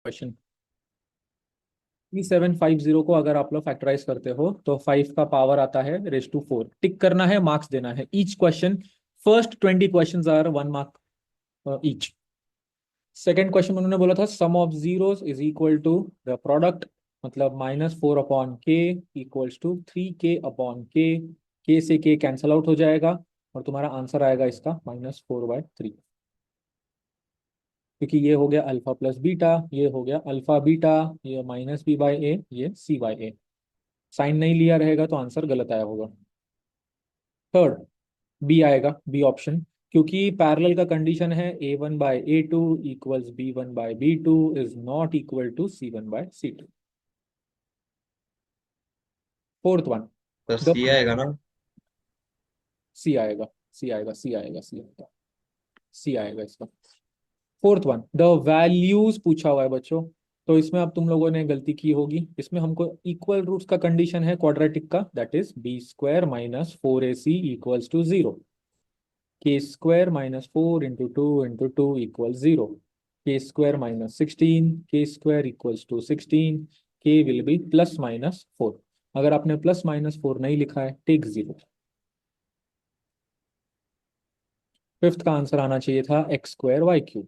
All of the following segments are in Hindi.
क्वेश्चन 3750 को अगर आप लोग फैक्टराइज करते हो तो 5 का पावर आता है रेज टू 4। टिक करना है, मार्क्स देना है each question. First 20 question are 1 mark each. Second question उन्होंने बोला था sum of zeros is equal to the product, मतलब -4 अपॉन के इक्वल्स टू 3k अपॉन के से के कैंसल आउट हो जाएगा और तुम्हारा आंसर आएगा इसका -4/3। क्योंकि ये हो गया अल्फा प्लस बीटा, ये हो गया अल्फा बीटा, ये -b/a, ये c/a। साइन नहीं लिया रहेगा तो आंसर गलत आया होगा। थर्ड बी आएगा, बी ऑप्शन, क्योंकि पैरेलल का कंडीशन है a1/a2 equals b1/b2 is not equal to c1/c2। Fourth one तो द सी आएगा ना। सी आएगा, सी आएगा, सी आएगा, सी आएगा, सी आएगा इसका। फोर्थ वन द वैल्यूज पूछा हुआ है बच्चों। तो इसमें अब तुम लोगों ने गलती की होगी, इसमें हमको इक्वल रूट्स का कंडीशन है क्वाड्रेटिक का, that is b² - 4ac equals to 0। k² - 4 × 2 × 2 equal 0। k² - 16, k² = 16, k will be +/4। अगर आपने +/4 नहीं लिखा है, टेक 0। फिफ्थ का आंसर आना चाहिए था x²y³।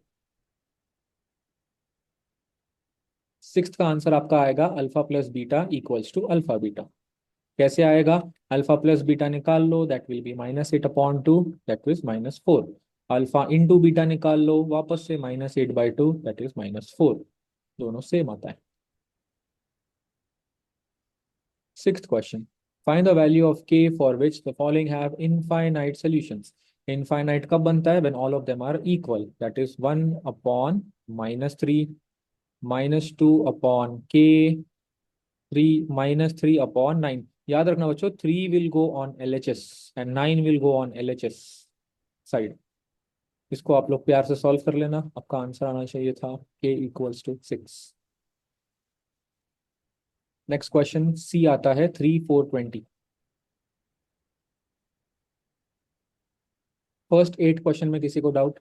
सिक्स्थ का आंसर आपका आएगा alpha plus beta equals to alpha beta. कैसे आएगा? अल्फा प्लस बीटा निकाल लो, that will be -8/2, that is -4। Alpha into beta निकाल लो वापस से, -8/2, दैट इज -4। दोनों सेम आता है। Sixth question find the value of k for which the following have infinite solutions. Infinite कब बनता है? When all of them are equal, that is 1/-3, -2/k, 3 -3/9। याद रखना बच्चों, 3 will go on LHS and 9 will go on LHS side. इसको आप लोग प्यार से सॉल्व कर लेना, आपका आंसर आना चाहिए था k = 6। नेक्स्ट क्वेश्चन सी आता है 3 4 20। फर्स्ट 8 क्वेश्चन में किसी को डाउट?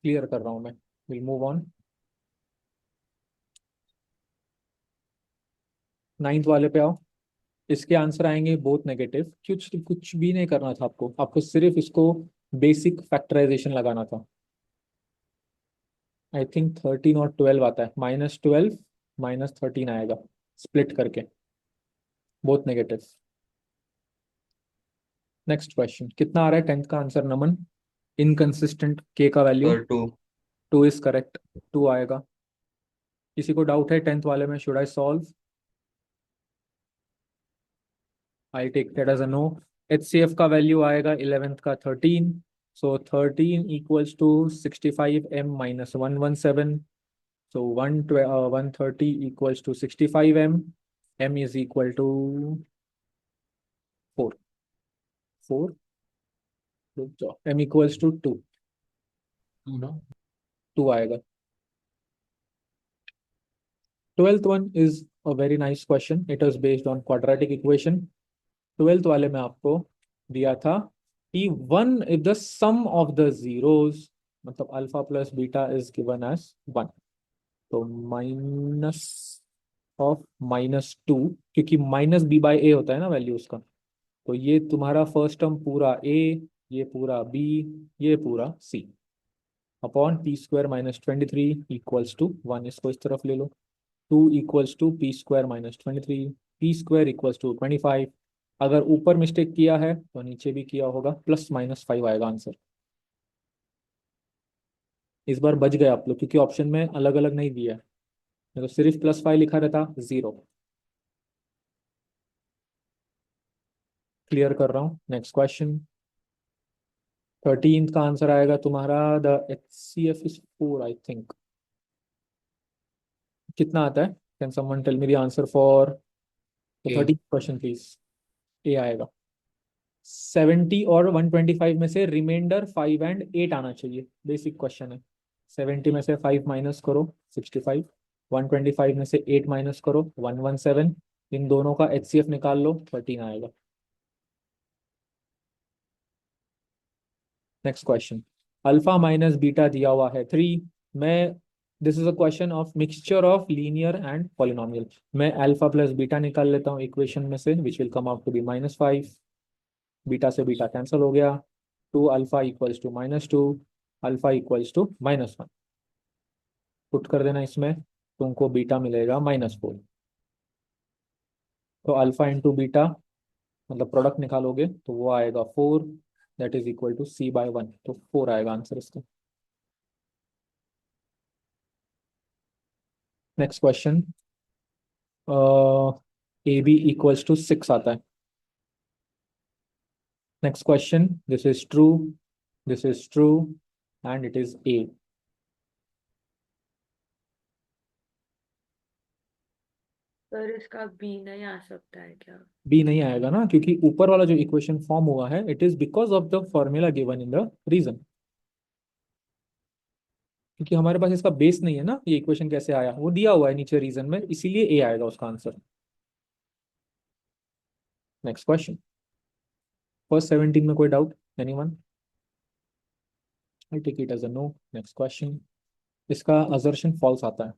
क्लियर कर रहा हूं मैं। Will move on. नाइन्थ वाले पे आओ। इसके आंसर आएंगे बोथ नेगेटिव। कुछ कुछ भी नहीं करना था आपको, आपको सिर्फ इसको बेसिक फैक्टराइजेशन लगाना था। आई थिंक 13 और 12 आता है, -12 -13 आएगा स्प्लिट करके, बोथ नेगेटिव। नेक्स्ट क्वेश्चन कितना आ रहा है? 10th का आंसर नमन। इनकंसिस्टेंट के का वैल्यू और 2। 2 इज करेक्ट, 2 आएगा। किसी को डाउट है 10th वाले में? Should I solve? I take that as a no. HCF का वैल्यू आएगा 11th का 13। So 13 equals to 65m - 117। So 130 equals to 65m। m is equal to 4। 4 m equals to 2। 2 आएगा। 12th one is a very nice question, it is based on quadratic equation. 12th वाले में आपको दिया था कि one if the sum of the zeros, मतलब alpha plus beta is given as 1, तो माइनस ऑफ -2, क्योंकि -b/a होता है ना वैल्यू उसका। तो ये तुम्हारा फर्स्ट टर्म पूरा a, ये पूरा b, ये पूरा c upon p² - 23 equals to 1। इसको इस तरफ ले लो। 2 इक्वल्स टू p² - 23, p² = 25। अगर ऊपर मिस्टेक किया है तो नीचे भी किया होगा, +/5 आएगा आंसर। इस बार बच गए आप लोग, क्योंकि ऑप्शन में अलग अलग नहीं दिया है, नहीं तो सिर्फ +5 लिखा रहता 0। क्लियर कर रहा हूँ। नेक्स्ट क्वेश्चन 13th का आंसर आएगा तुम्हारा the HCF is 4 I think. कितना आता है? Can someone tell me the answer for the A. 13th question please? A आएगा। 70 और 125 में से रिमाइंडर 5 एंड 8 आना चाहिए, बेसिक क्वेश्चन है। 70 में से 5 माइनस करो 65, 125 में से 8 माइनस करो 117। इन दोनों का HCF निकाल लो, 13 आएगा। Next question alpha minus beta दिया हुआ है 3। मैं this is a question of mixture of linear and polynomial. मैं अल्फा प्लस बीटा निकाल लेता हूँ इक्वेशन में से, which will come out to be -5। Beta से बीटा कैंसिल हो गया, 2 alpha equals to -2, alpha equals to -1। Put कर देना इसमें, तुमको बीटा मिलेगा -4। तो अल्फा इंटू बीटा मतलब प्रोडक्ट निकालोगे तो वो आएगा 4, that is equal to C/1। तो 4 आएगा आंसर इसका। Next question, AB equals to 6 आता है। Next question, this is true, this is true and it is A। पर इसका बी नहीं आ सकता है क्या? बी नहीं आएगा ना, क्योंकि ऊपर वाला जो इक्वेशन फॉर्म हुआ है it is because of the formula given in the reason. क्योंकि हमारे पास इसका बेस नहीं है ना, ये इक्वेशन कैसे आया, वो दिया हुआ है नीचे रीजन में, इसीलिए ए आएगा उसका आंसर। नेक्स्ट क्वेश्चन, फर्स्ट 17 में कोई doubt, anyone? I take it as a no. Next question, इसका असर्शन फॉल्स आता है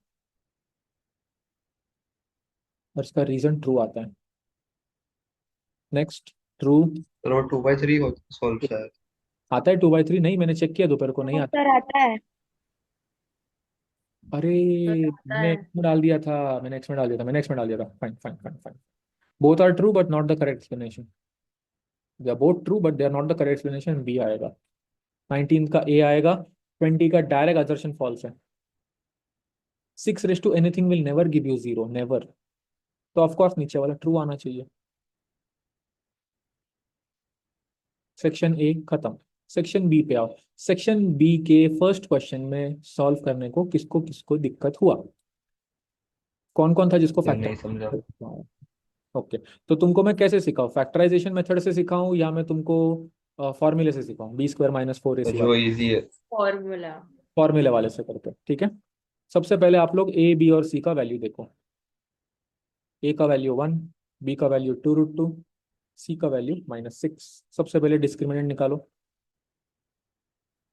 और इसका रीजन ट्रू आता है। नेक्स्ट, ट्रू तो वो 2/3 सॉल्व शायद। आता है, 2/3 नहीं, मैंने चेक किया दोपहर को, नहीं हाँ आता। सर आता है। अरे, सर आता मैंने है। इसमें डाल दिया था, मैंने एक्स में डाल दिया था। Fine fine fine fine. Both are true but not the correct explanation. They are both true but they are not the correct explanation. B आएगा, 19 का ए आएगा, 20 का डायरेक्ट असर्शन फॉल्स है। 6 raise to anything will never give you 0, never. तो ऑफकोर्स नीचे वाला ट्रू आना चाहिए। सेक्शन ए खत्म, सेक्शन बी पे आओ। सेक्शन बी के फर्स्ट क्वेश्चन में सॉल्व करने को किसको किसको दिक्कत हुआ, कौन कौन था जिसको ये नहीं समझा। फैक्टर। ओके, तो तुमको मैं कैसे सिखाऊं, फैक्टराइजेशन मेथड से सिखाऊं या मैं तुमको फॉर्मूले से सिखाऊं, B² - 4AC जो वाले इजी है। फॉर्मूला। फॉर्मूले वाले से करते हैं, ठीक है। सबसे पहले आप लोग ए बी और सी का वैल्यू देखो। ए का वैल्यू 1, बी का वैल्यू 2√2, सी का वैल्यू -6। सबसे पहले डिस्क्रिमिनेंट निकालो।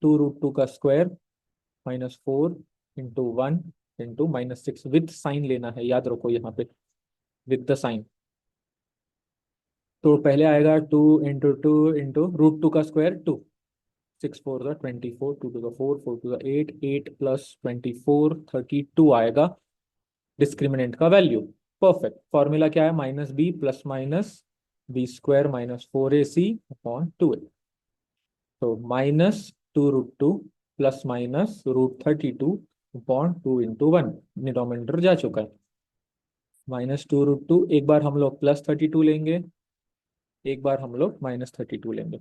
2√2 का square -4 into 1 into -6, with sign लेना है, याद रखो यहाँ पे, विथ द साइन। तो पहले आएगा 2 इंटू 2 इंटू √2 का square 2, 6 4 = 24, 2 to the 4, 4 to the 8, 8 plus 24 32 आएगा डिस्क्रिमिनेंट का वैल्यू। परफेक्ट, फॉर्मूला क्या है, -b plus minus B² - 4AC/2a। तो -2√2 प्लस माइनस √32/2 इंटू 1, डिनोमिनेटर जा चुका है। -2√2, एक बार हम लोग +32 लेंगे, एक बार हम लोग -32 लेंगे।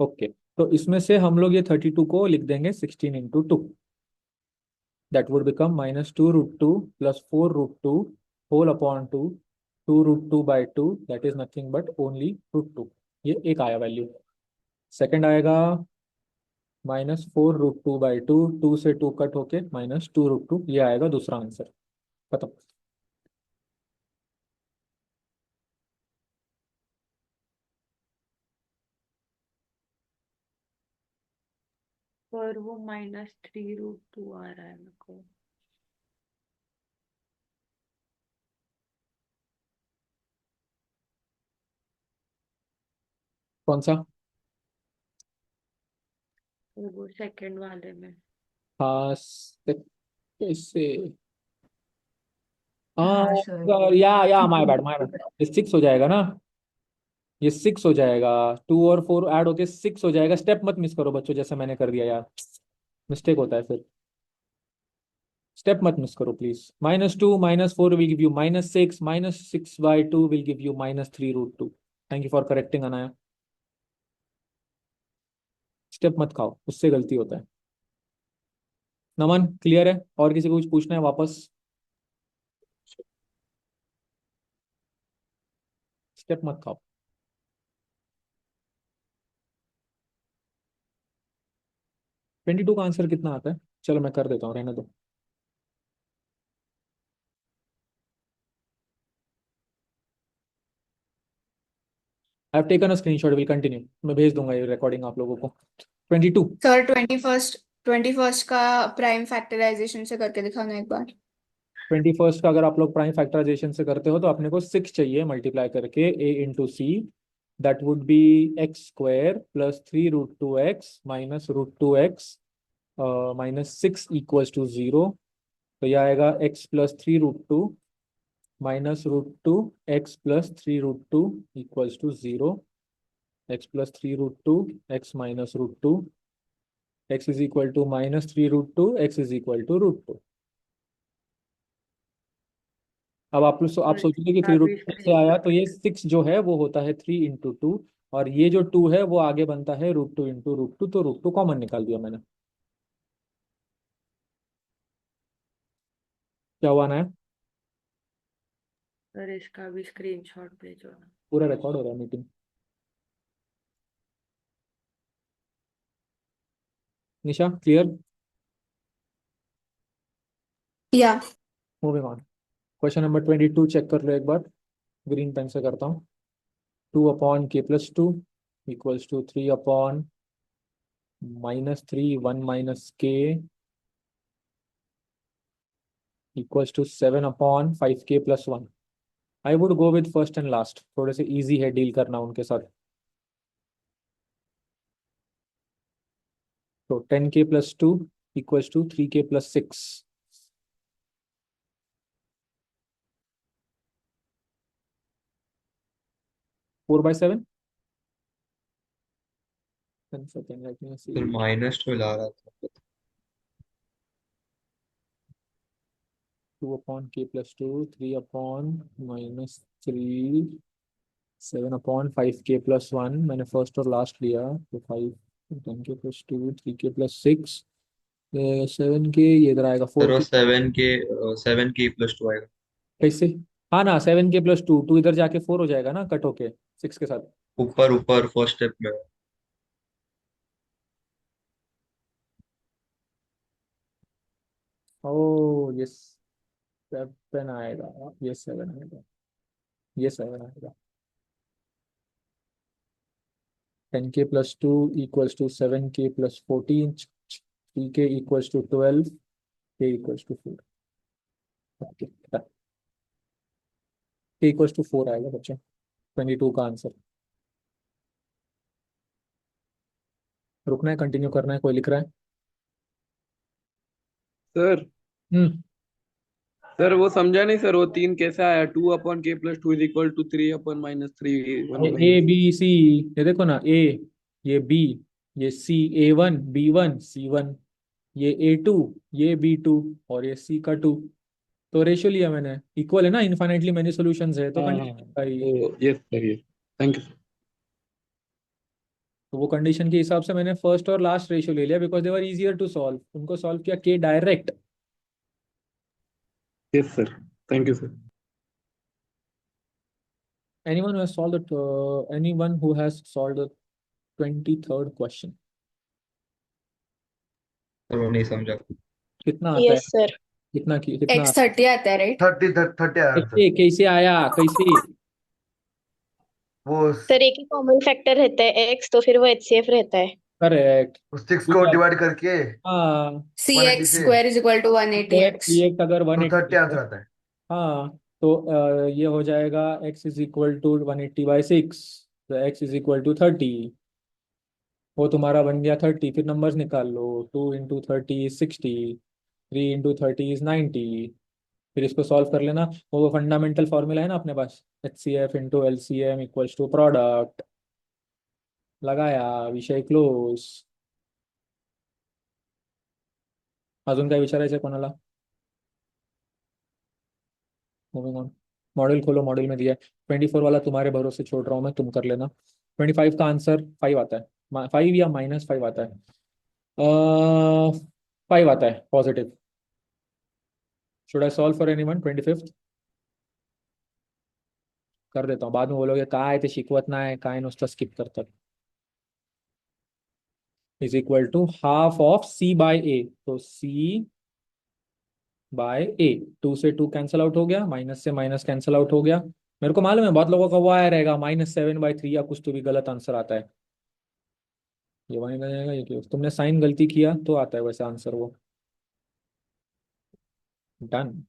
ओके, तो इसमें से हम लोग ये 32 को लिख देंगे 16 into 2। That would become -2√2 plus 4√2 whole upon 2, 2√2/2, that is nothing but only √2। ये एक आया वैल्यू। सेकंड आएगा -4√2/2, 2 से 2 कट होके -2√2, ये आएगा दूसरा आंसर। खत्म। पर वो -3√2 आ रहा है मेरे को। कौन सा? वो सेकंड वाले में। हाँ, कैसे? हाँ सर। हाँ, या माय बैड, ये 6 हो जाएगा ना, ये 6 हो जाएगा। 2 और 4 ऐड होके 6 हो जाएगा। स्टेप मत मिस करो बच्चों, जैसे मैंने कर दिया यार, मिस्टेक होता है फिर। स्टेप मत मिस करो please. -2 -4 will give you -6, -6/2 will give you -3√2। Thank you for correcting Anaya. Step मत खाओ, उससे गलती होता है। नमन, क्लियर है? और किसी को कुछ पूछना है वापस? स्टेप मत खाओ। 22 का आंसर कितना आता है? चलो मैं कर देता हूँ, रहने दो। I have taken a screenshot, will continue, मैं भेज दूंगा ये रिकॉर्डिंग आप लोगों को। 22। सर 21st का प्राइम फैक्टराइजेशन से करके दिखाना एक बार। 21st का अगर आप लोग प्राइम फैक्टराइजेशन से करते हो तो अपने को 6 चाहिए मल्टीप्लाई करके a into C, that would be x square plus 3√2x minus √2x minus 6 equals to 0। तो यह आएगा x plus 3√2 minus √2 x plus 3√2 equals to 0। x plus 3√2 x minus √2 x is equal to minus 3√2 x is equal to √2। अब आप और सोचोगे कि इसका भी 3√2 से आया, स्क्रीनशॉट तो ये 6 जो है वो होता है 3 इंटू 2, और ये जो 2 है वो आगे बनता है √2 इंटू √2, तो √2 कॉमन निकाल दिया मैंने। क्या हुआ ना? सर इसका भी स्क्रीनशॉट भेजो ना। पूरा रिकॉर्ड हो रहा है मीटिंग। निशा क्लियर? या moving on. Question number 22 check कर लो एक बार। ग्रीन पेन से करता हूँ। 2/k+2 equals to 3/-3 1 minus k equals to 7/5k+1। I would go with first and last, थोड़े से इजी है डील करना उनके साथ। तो 10k+2 equals to 3k+6। 4/7। Second let me तो सी। -12 आ रहा था। 2/k+2 3/-3 7/5k+1। मैंने फर्स्ट और लास्ट लिया तो 5। 10k+2 3k+6 7k, ये इधर आएगा सर 4 वो k। 7k+2 आएगा। कैसे? हाँ ना, 7k+2 2 इधर जाके 4 हो जाएगा ना, कट होके 6 के साथ। ऊपर ऊपर फर्स्ट स्टेप में। ओ ये 7 आएगा, ये 7 आएगा, ये 7 आएगा। 10k+2 equals to 7k+14, 3k equals to 12, k equals to 4। k equals to 4 आएगा बच्चों, 22 का आंसर। रुकना है, कंटिन्यू करना है? कोई लिख रहा है? सर हम्म। सर वो समझा नहीं सर, वो 3 कैसे आया? 2/k+2 is equal to 3/-3 1 A B C, ये देखो ना, ए, ये बी, ये सी, A1 B1 C1, ये A2, ये B2, और ये C का 2। तो रेशियो लिया मैंने, इक्वल है ना, इनफाइनाइटली मेनी सॉल्यूशंस है तो हाँ हाँ कंडीशन भाई। तो yes sir, yes. Thank you sir. तो वो कंडीशन के हिसाब से मैंने फर्स्ट और लास्ट रेशियो ले लिया, because they were easier to solve. उनको सॉल्व किया के direct. Yes sir, thank you sir. anyone who has solved the 23rd question? Sir वो नहीं समझा। कितना आता है? Yes sir. कितना x30 आता है राइट? 30 आंसर। कैसे आया, कैसे? वो सर एक ही कॉमन फैक्टर रहता है एक्स, तो फिर वो एचसीएफ रहता है। करेक्ट। 6 को डिवाइड करके हाँ, 180 cx से square is equal to 180x। ये अगर तो 180 30 है, आंसर आता है। हाँ, तो ये हो जाएगा x इज इक्वल टू 180/6, तो x इज इक्वल टू 30। वो तुम्हारा बन गया 30। फिर नंबर्स निकाल लो, 2 × 30 = 60, 3 × 30 = 90। फिर इसको सॉल्व कर लेना। वो फंडामेंटल फॉर्मूला है ना अपने पास, HCF × LCM equals to product. लगाया, विषय क्लोज। अजून काय विचारायचं आहे कोणाला? Moving on. मॉडल खोलो, मॉडल में दिया है 24 वाला, तुम्हारे भरोसे छोड़ रहा हूँ मैं, तुम कर लेना। 25 का आंसर 5 आता है, 5 या -5 आता है। 5 आता है positive. Should I solve for anyone 25th? कर देता हूँ, बाद में बोलोगे काय ते शिकवत नाही, काय नुसतं स्किप करतात। Is equal to half of C/A, तो C/A। 2 से 2 कैंसिल आउट हो गया, माइनस से माइनस कैंसिल आउट हो गया। मेरे को मालूम है बहुत लोगों का वो आया रहेगा -7/3 या कुछ तो भी गलत आंसर आता है। ये वन आ जाएगा, ये क्लोज। तुमने साइन गलती किया तो आता है वैसे आंसर वो। Done.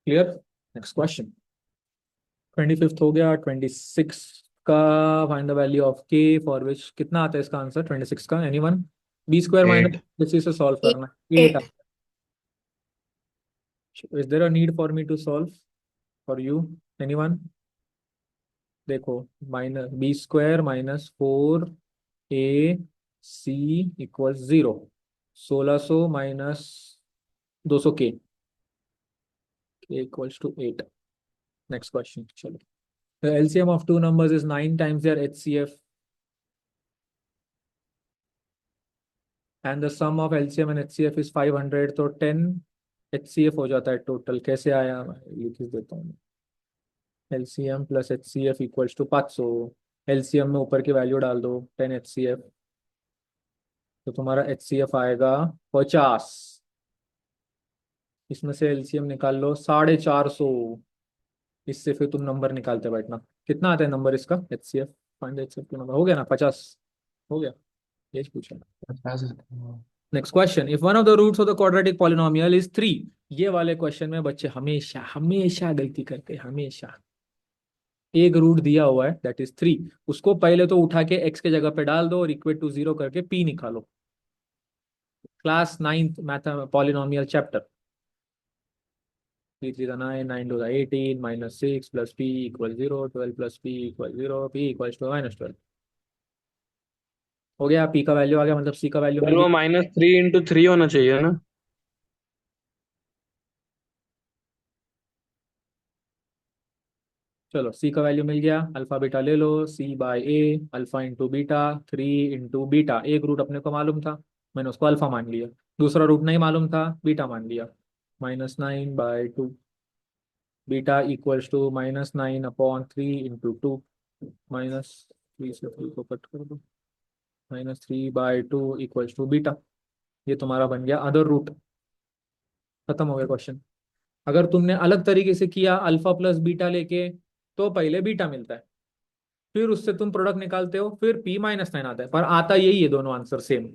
Clear. Next question. 25th हो गया। 26 का फाइंड द वैल्यू ऑफ के फॉर विच कितना आता है इसका आंसर 26 का? एनीवन? बी स्क्वायर माइनस 8 इसी से सॉल्व Eight. करना है। 8। Eight. Is there a need for me to solve for you? Anyone? देखो, minus b square minus 4 AC equals 0। 1600 minus 200 के इक्वल्स टू 8। नेक्स्ट क्वेश्चन चलो। The LCM of two numbers is 9 times their HCF, and the sum of LCM and HCF is 500, तो 10 HCF हो जाता है टोटल। कैसे आया लिख देता हूँ। LCM plus HCF equals to 500। LCM में ऊपर की वैल्यू डाल दो 10 HCF, तो तुम्हारा HCF आएगा 50। इसमें से LCM निकाल लो 450। इससे फिर तुम नंबर निकालते बैठना। कितना आता है नंबर इसका HCF? फाइंड HCF का नंबर हो गया ना 50? हो गया, यही पूछा। Next question. If one of the roots of the quadratic polynomial is 3। ये वाले क्वेश्चन में बच्चे हमेशा हमेशा गलती करते हैं, हमेशा। एक रूट दिया हुआ है दैट इज 3, उसको पहले तो उठा के x के जगह पे डाल दो और इक्वल टू 0 करके p निकालो। Class 9th math polynomial chapter. 3 3 9, 9 2 18, -6 plus p equal 0, 12 plus p equal 0, p equal to -12। हो गया, p का वैल्यू आ गया, मतलब c का वैल्यू सर मिल वो गया। -3 × 3 होना चाहिए ना? चलो, सी का वैल्यू मिल गया। अल्फा बीटा ले लो, c/a alpha into beta 3 into beta. एक रूट अपने को मालूम था, मैंने उसको अल्फा मान लिया। दूसरा रूट नहीं मालूम था, बीटा मान लिया। -9/2 बीटा इक्वल्स टू -9/3 इंटू 2। -3 से 3 को कट कर दो। -3/2 इक्वल्स टू बीटा। ये तुम्हारा बन गया अदर रूट। खत्म हो गया क्वेश्चन। अगर तुमने अलग तरीके से किया अल्फा प्लस बीटा लेके, तो पहले बीटा मिलता है, फिर उससे तुम प्रोडक्ट निकालते हो, फिर p-9 आता है, पर आता यही है, दोनों आंसर सेम।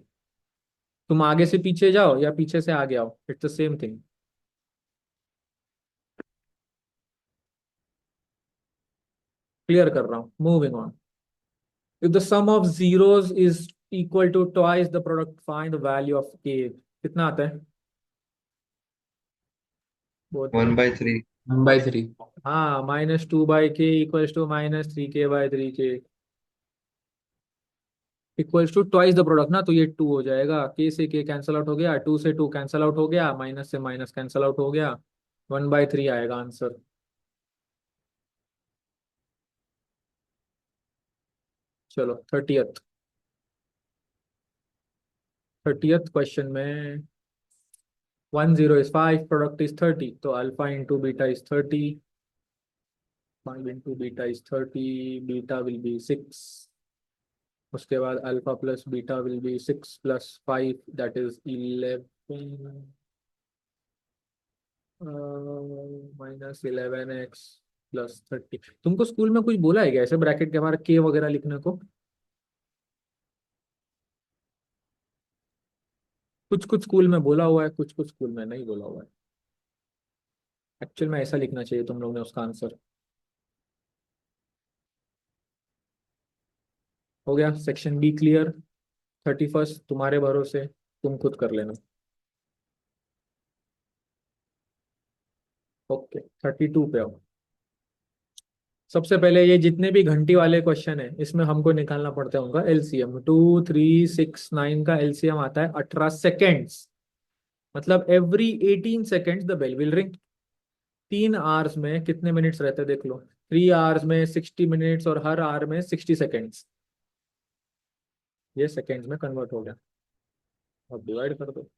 तुम आगे से पीछे जाओ या पीछे से आगे आओ, it's the same thing. Clear कर रहा हूं। Moving on. If the sum of zeros is equal to twice the product, find the value of K. कितना आता है? बहुत 1/3 1/3। हाँ, -2/k equals to -3k/3k equals to twice the product ना, तो ये 2 हो जाएगा। k से k कैंसल आउट हो गया, 2 से 2 कैंसल आउट हो गया, माइनस से माइनस कैंसल आउट हो गया। 1/3 आएगा आंसर। चलो 30th क्वेश्चन में 1 0 इज 5, प्रोडक्ट इज 30, तो alpha into beta is 30। 5 into beta is 30, beta will be 6। उसके बाद alpha plus beta will be 6 plus 5 that is 11 -11x plus 30। तुमको स्कूल में कुछ बोला है क्या ऐसे ब्रैकेट के बाहर के वगैरह लिखने को? कुछ कुछ स्कूल में बोला हुआ है, कुछ कुछ स्कूल में नहीं बोला हुआ है। एक्चुअल में ऐसा लिखना चाहिए तुम लोग ने उसका आंसर। हो गया सेक्शन बी क्लियर। 31st तुम्हारे भरोसे, तुम खुद कर लेना। ओके 32 पे आओ। सबसे पहले ये जितने भी घंटी वाले क्वेश्चन है, इसमें हमको निकालना पड़ता है उनका एलसीएम। 2 3 6 9 का एलसीएम आता है 18 सेकेंड्स। मतलब every 18 seconds the bell will ring. 3 hours में कितने मिनट्स रहते हैं देख लो। 3 आवर्स में 60 मिनट्स और हर आवर में 60 सेकेंड्स। ये सेकेंड्स में कन्वर्ट हो गया। अब डिवाइड कर दो।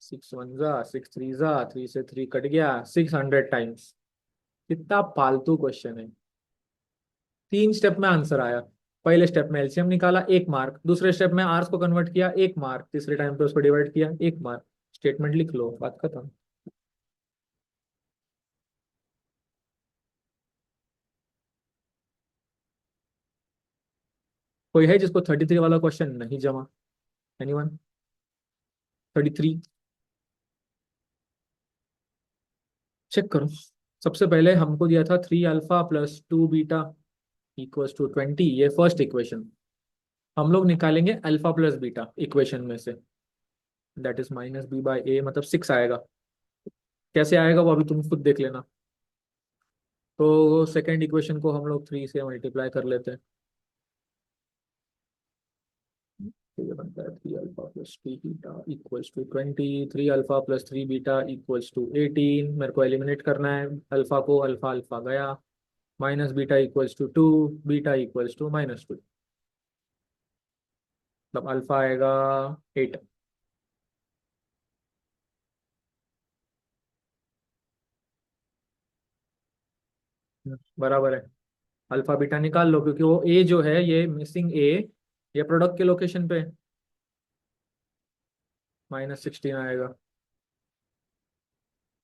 6 1 जा 6 3 जा, 3 से 3 कट गया, 600 टाइम्स। कितना फालतू क्वेश्चन है। 3 स्टेप में आंसर आया। पहले स्टेप में एलसीएम निकाला 1 मार्क, दूसरे स्टेप में आर्स को कन्वर्ट किया 1 मार्क, तीसरे टाइम पे उसको डिवाइड किया 1 मार्क। स्टेटमेंट लिख लो, बात खत्म। कोई है जिसको 33 वाला क्वेश्चन नहीं जमा? एनीवन? 33 चेक करो। सबसे पहले हमको दिया था 3α+2β इक्वल्स टू 20, ये फर्स्ट इक्वेशन। हम लोग निकालेंगे अल्फा प्लस बीटा इक्वेशन में से, दैट इज -b/a, मतलब 6 आएगा। कैसे आएगा वो अभी तुम खुद देख लेना। तो सेकेंड इक्वेशन को हम लोग 3 से मल्टीप्लाई कर लेते हैं, तो ये बनता है 3α+3β इक्वल्स टू 20, 3α+3β इक्वल्स टू 18। मेरे को एलिमिनेट करना है अल्फा को, अल्फा अल्फा गया, -β equals to 2, beta equals to -2, मतलब अल्फा आएगा 8। बराबर है। अल्फा बीटा निकाल लो, क्योंकि वो ए जो है, ये मिसिंग ए, ये प्रोडक्ट के लोकेशन पे -16 आएगा।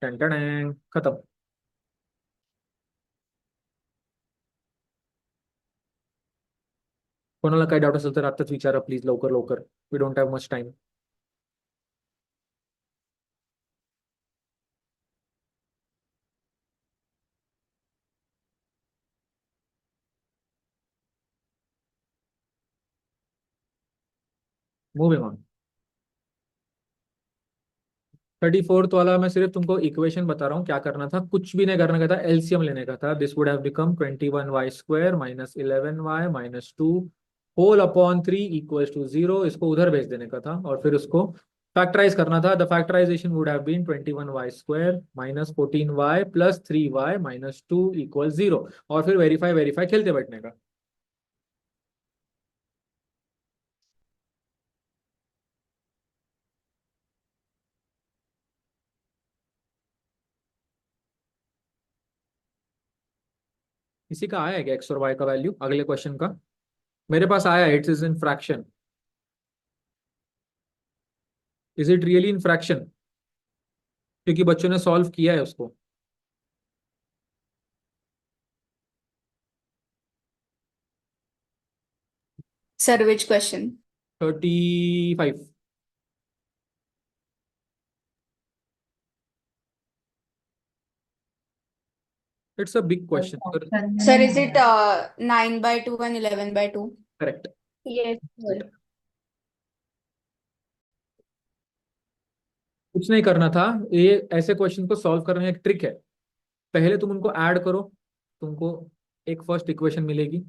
टन टन खत्म। कोणाला काय डाऊट असेल तर आत्ताच विचारा प्लीज, लवकर लवकर, we don't have much time. Moving on. 34th वाला मैं सिर्फ तुमको इक्वेशन बता रहा हूँ, क्या करना था, कुछ भी नहीं करने का था, एलसीएम लेने का था। This would have become 21y² -11y -2 whole upon 3 equals to 0। इसको उधर भेज देने का था और फिर उसको फैक्टराइज करना था। The factorisation would have been 21y² -14y + 3y -2 equal 0, और फिर वेरीफाई वेरीफाई खेलते बैठने का। किसी का आया है क्या एक्स और वाई का वैल्यू अगले क्वेश्चन का? मेरे पास आया, it's is in fraction. Is it really in fraction? क्योंकि बच्चों ने सॉल्व किया है उसको। Sir, which question? 35। It's a big question. Sir, is it 9/2 and 11/2? Correct. Yes, sir. कुछ नहीं करना था, ये ऐसे क्वेश्चन को सॉल्व करने की एक ट्रिक है। पहले तुम उनको ऐड करो, तुमको एक फर्स्ट इक्वेशन मिलेगी,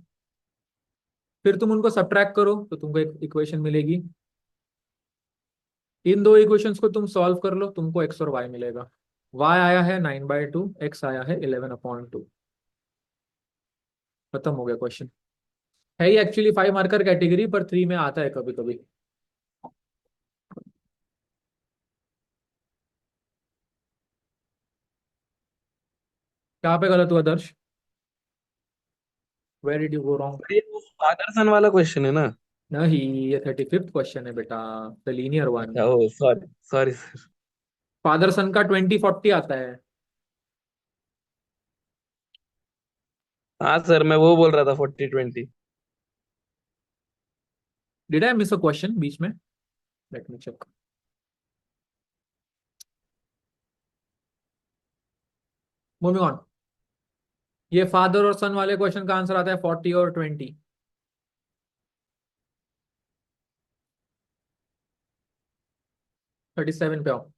फिर तुम उनको सब्ट्रैक्ट करो तो तुमको एक इक्वेशन मिलेगी। इन दो इक्वेशंस को तुम सॉल्व कर लो, तुमको एक्स और वाई मिलेगा। वाई आया है 9/2, एक्स आया है 11/2। खत्म हो गया क्वेश्चन। है ही एक्चुअली 5 मार्कर कैटेगरी, पर 3 में आता है कभी कभी। कहाँ पे गलत हुआ Darsh? Where did you go wrong? ये वो फादर सन वाला क्वेश्चन है ना? नहीं, ये 35th क्वेश्चन है बेटा, द लीनियर वन। अच्छा, ओ सॉरी सॉरी सर। फादर सन का 2040 आता है। हाँ सर, मैं वो बोल रहा था 40/20। Did I miss a question बीच में? Let me check. Moving on. ये फादर और सन वाले क्वेश्चन का आंसर आता है 40 और 20। 37 पे आओ।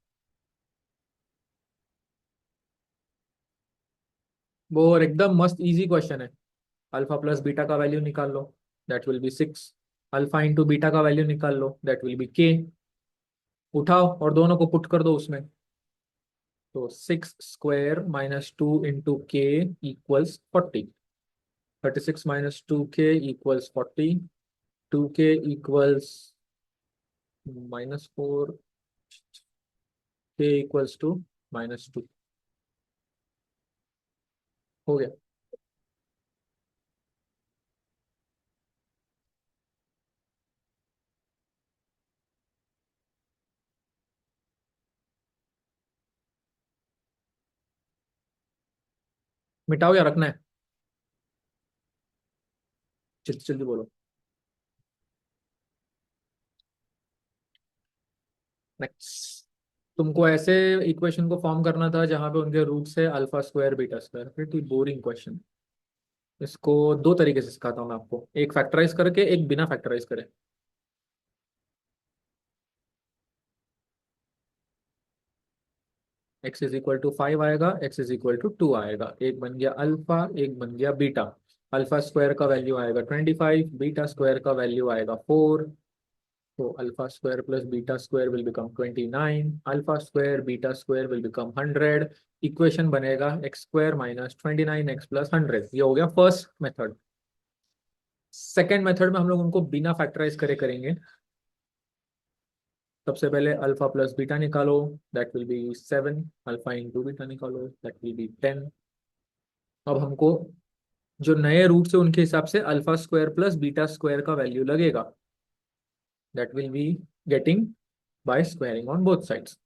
वो और एकदम मस्त इजी क्वेश्चन है। अल्फा प्लस बीटा का वैल्यू निकाल लो, that will be 6। Alpha into beta का वैल्यू निकाल लो, दैट विल बी के। उठाओ और दोनों को पुट कर दो उसमें, तो 6² -2 into K equals 40। 36 -2k equals 40। 2k equals -4, k equals to -2। हो गया। मिटाओ या रखना है? जल्दी जल्दी बोलो। नेक्स्ट, तुमको ऐसे इक्वेशन को फॉर्म करना था जहां पे उनके रूट्स है alpha square beta square. Pretty boring question. इसको दो तरीके से सिखाता हूँ मैं आपको, एक फैक्टराइज करके, एक बिना फैक्टराइज करे। x इज इक्वल टू 5 आएगा, x इज इक्वल टू 2 आएगा। एक बन गया अल्फा, एक बन गया बीटा। अल्फा स्क्वायर का वैल्यू आएगा 25, बीटा स्क्वायर का वैल्यू आएगा 4। तो alpha square plus beta square will become 29, alpha square beta square will become 100। Equation बनेगा x square minus 29x plus 100। ये हो गया फर्स्ट मेथड। सेकेंड मेथड में हम लोग उनको बिना फैक्टराइज करे करेंगे। सबसे पहले अल्फा प्लस बीटा निकालो, that will B 7। Alpha into beta निकालो, दैट विल बी 10। अब हमको जो नए रूट से उनके हिसाब से alpha square plus beta square का वैल्यू लगेगा, that will be getting by squaring on both sides.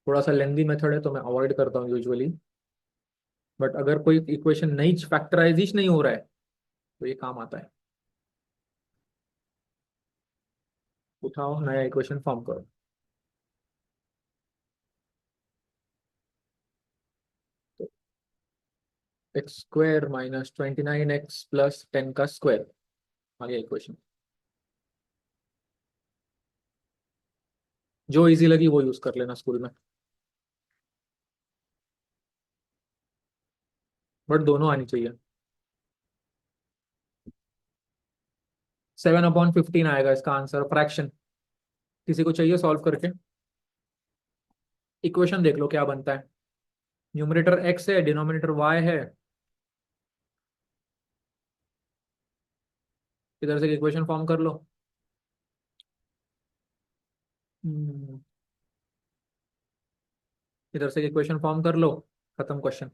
थोड़ा सा लेंदी मेथड है तो मैं अवॉइड करता हूँ यूजुअली, बट अगर कोई इक्वेशन नहीं फैक्टराइज नहीं हो रहा है तो ये काम आता है। उठाओ, नया इक्वेशन फॉर्म करो। X square minus 29x plus 10 का स्क्वायर आ गया इक्वेशन। जो इजी लगी वो यूज कर लेना स्कूल में, बट दोनों आनी चाहिए। 7/15 आएगा इसका आंसर, फ्रैक्शन। किसी को चाहिए सॉल्व करके? इक्वेशन देख लो क्या बनता है। न्यूमरेटर x है, डिनोमिनेटर y है। इधर से इक्वेशन फॉर्म कर लो। इधर से इक्वेशन फॉर्म कर लो, खत्म question.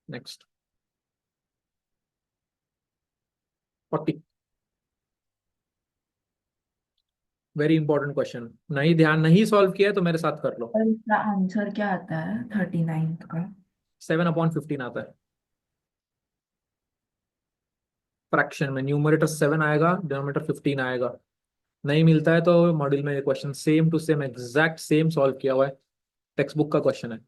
Next 40, very important question. नहीं ध्यान नहीं सॉल्व किया है तो मेरे साथ कर लो। और इसका आंसर क्या आता है 39 का? 7/15 आता है फ्रैक्शन में। न्यूमरेटर 7 आएगा, डिनोमिनेटर 15 आएगा। नहीं मिलता है तो मॉड्यूल में ये question same to same exact same solve किया हुआ है, टेक्स्ट बुक का क्वेश्चन है।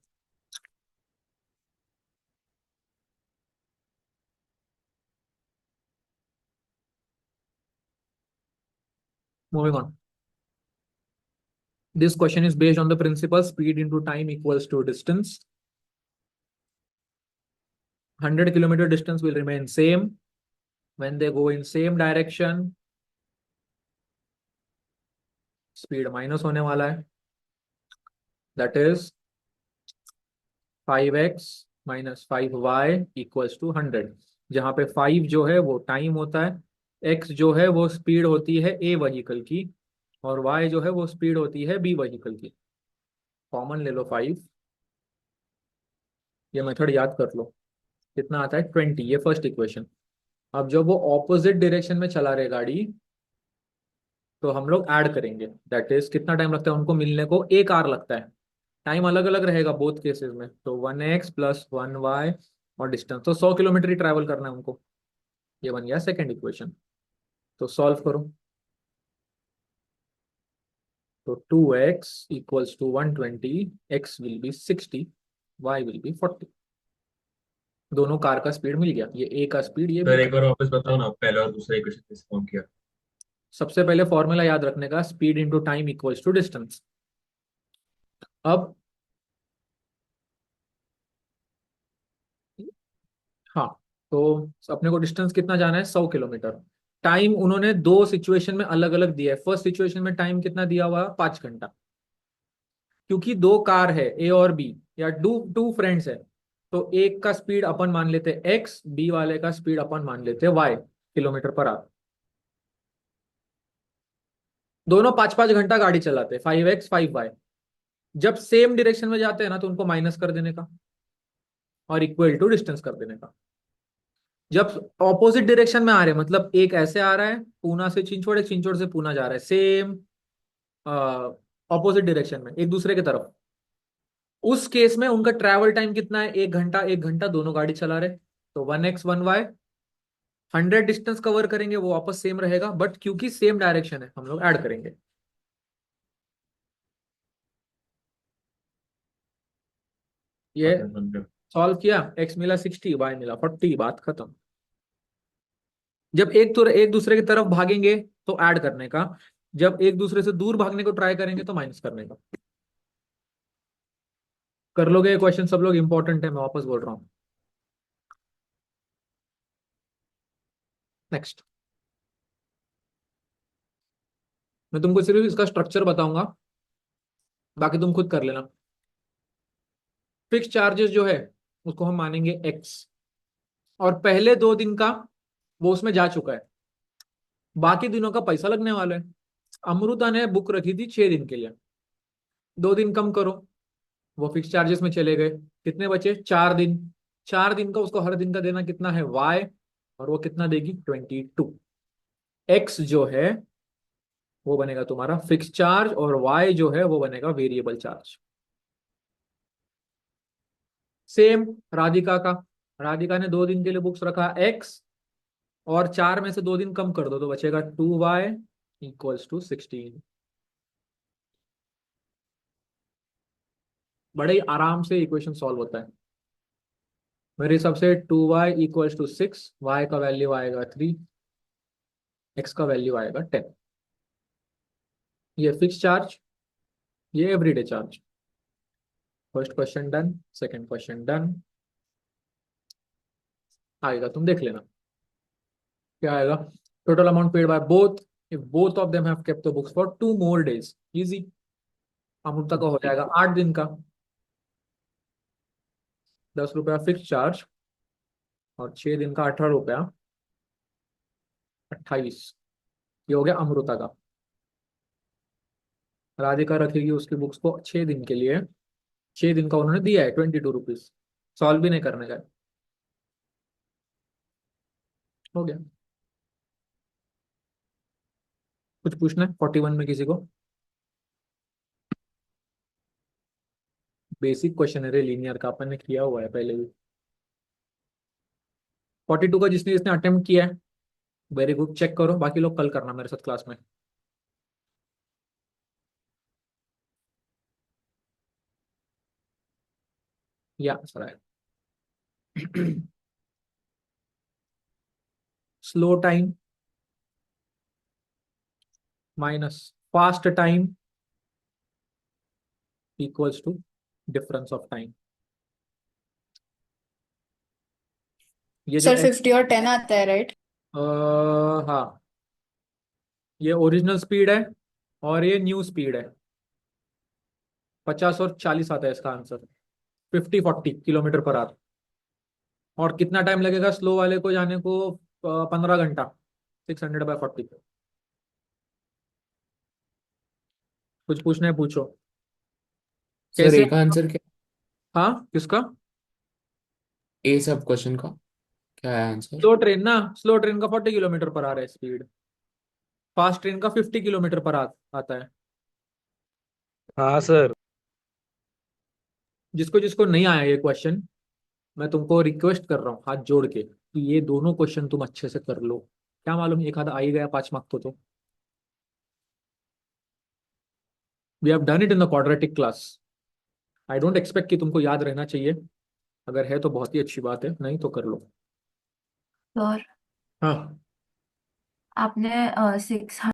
Moving on, this question is based on the principle speed into time equals to distance. 100 kilometer distance will remain same when they go in same direction. Speed minus होने वाला है, that is 5x minus 5y equals to 100। जहां पे 5 जो है वो टाइम होता है, x जो है वो स्पीड होती है a व्हीकल की, और y जो है वो स्पीड होती है b व्हीकल की। कॉमन ले लो 5। ये मेथड याद कर लो। कितना आता है 20, ये फर्स्ट इक्वेशन। अब जब वो ऑपोजिट डायरेक्शन में चला रहे गाड़ी तो हम लोग ऐड करेंगे, दैट इज कितना टाइम लगता है उनको मिलने को, 1 आवर लगता है। टाइम अलग अलग रहेगा बोथ केसेस में, तो 1x प्लस 1y और डिस्टेंस तो 100 किलोमीटर ही ट्रैवल करना है उनको। ये बन गया सेकेंड इक्वेशन। तो सॉल्व करो, तो 2x equals to 120, x will be 60, y will be 40। दोनों कार का स्पीड मिल गया, ये a का स्पीड, ये सर b एक बार वापस बताओ ना, पहला और दूसरा इक्वेशन कैसे फॉर्म किया? सबसे पहले फॉर्मूला याद रखने का, speed into time equals to distance. अब हाँ, तो अपने को डिस्टेंस कितना जाना है, 100 किलोमीटर। टाइम उन्होंने दो सिचुएशन में अलग अलग दिया है। फर्स्ट सिचुएशन में टाइम कितना दिया हुआ है, 5 घंटा। क्योंकि दो कार है ए और बी, या टू फ्रेंड्स है, तो एक का स्पीड अपन मान लेते हैं एक्स, बी वाले का स्पीड अपन मान लेते हैं वाई, किलोमीटर पर आवर। दोनों 5-5 घंटा गाड़ी चलाते हैं, 5x 5y। जब सेम डायरेक्शन में जाते हैं ना तो उनको माइनस कर देने का और इक्वल टू डिस्टेंस कर देने का। जब ऑपोजिट डायरेक्शन में आ रहे हैं, मतलब एक ऐसे आ रहा है पूना से चिंचवड़, एक चिंचवड़ से पूना जा रहा है, सेम ऑपोजिट डायरेक्शन में एक दूसरे की तरफ, उस केस में उनका ट्रैवल टाइम कितना है? 1 घंटा, 1 घंटा दोनों गाड़ी चला रहे, तो 1x 1y 100 डिस्टेंस कवर करेंगे, वो वापस सेम रहेगा, बट क्योंकि सेम डायरेक्शन है हम लोग ऐड करेंगे। ये समझ सॉल्व किया, x मिला 60, y मिला 40, बात खत्म। जब एक दूसरे की तरफ भागेंगे तो ऐड करने का, जब एक दूसरे से दूर भागने को ट्राई करेंगे तो माइनस करने का। कर लोगे ये क्वेश्चन सब लोग? इंपॉर्टेंट है, मैं वापस बोल रहा हूँ। नेक्स्ट, मैं तुमको सिर्फ इसका स्ट्रक्चर बताऊंगा, बाकी तुम खुद कर लेना। फिक्स चार्जेस जो है उसको हम मानेंगे x, और पहले 2 दिन का वो उसमें जा चुका है, बाकी दिनों का पैसा लगने वाला है। अमृता ने बुक रखी थी 6 दिन के लिए, 2 दिन कम करो, वो फिक्स चार्जेस में चले गए, कितने बचे? 4 दिन। 4 दिन का उसको हर दिन का देना कितना है? y, और वो कितना देगी? 22। x जो है वो बनेगा तुम्हारा फिक्स चार्ज, और y जो है वो बनेगा वेरिएबल चार्ज। सेम राधिका का, राधिका ने 2 दिन के लिए बुक्स रखा x, और 4 में से 2 दिन कम कर दो तो बचेगा 2y = 16। बड़े ही आराम से इक्वेशन सॉल्व होता है मेरे हिसाब से। 2y = 6, y का वैल्यू आएगा 3, x का वैल्यू आएगा 10। ये फिक्स चार्ज, ये everyday charge. First question done, second question done. आएगा, तुम देख लेना क्या आएगा। Total amount paid by both if both of them have kept the books for 2 more days। Easy. Amrita का हो जाएगा 8 दिन का, 10 रुपया फिक्स चार्ज, और 6 दिन का 18 रुपया, 28। ये हो गया अमृता का। राधिका रखेगी उसकी बुक्स को 6 दिन के लिए, 6 दिन का उन्होंने दिया है 22 रुपीज, सॉल्व भी नहीं करने का है। हो गया। कुछ पूछना है 41 में किसी को? बेसिक क्वेश्चन है रे, लीनियर का अपन ने किया हुआ है पहले भी। 42 का जिसने जिसने अटेम्प्ट किया है वेरी गुड, चेक करो, बाकी लोग कल करना मेरे साथ क्लास में। या sir slow time minus fast time equals to difference of time. ये जो सर 50 और 10 आता है, राइट? हाँ, ये ओरिजिनल स्पीड है और ये न्यू स्पीड है। 50 और 40 आता है इसका आंसर, 50-40 km/h। और कितना टाइम लगेगा स्लो वाले को जाने को? 15 घंटा, 600/40। कुछ पूछना है पूछो। सर कैसे? ए का आंसर क्या? हाँ, किसका? ए सब क्वेश्चन का क्या है आंसर? स्लो ट्रेन ना, स्लो ट्रेन का 40 km/h है स्पीड, फास्ट ट्रेन का 50 km/h आता है। हाँ सर। जिसको जिसको नहीं आया ये क्वेश्चन, मैं तुमको रिक्वेस्ट कर रहा हूँ हाथ जोड़ के कि ये दोनों क्वेश्चन तुम अच्छे से कर लो। क्या मालूम एक आधा आ ही गया 5 मार्क तो। We have done it in the quadratic class. I don't expect कि तुमको याद रहना चाहिए, अगर है तो बहुत ही अच्छी बात है, नहीं तो कर लो। सर हाँ, आपने 6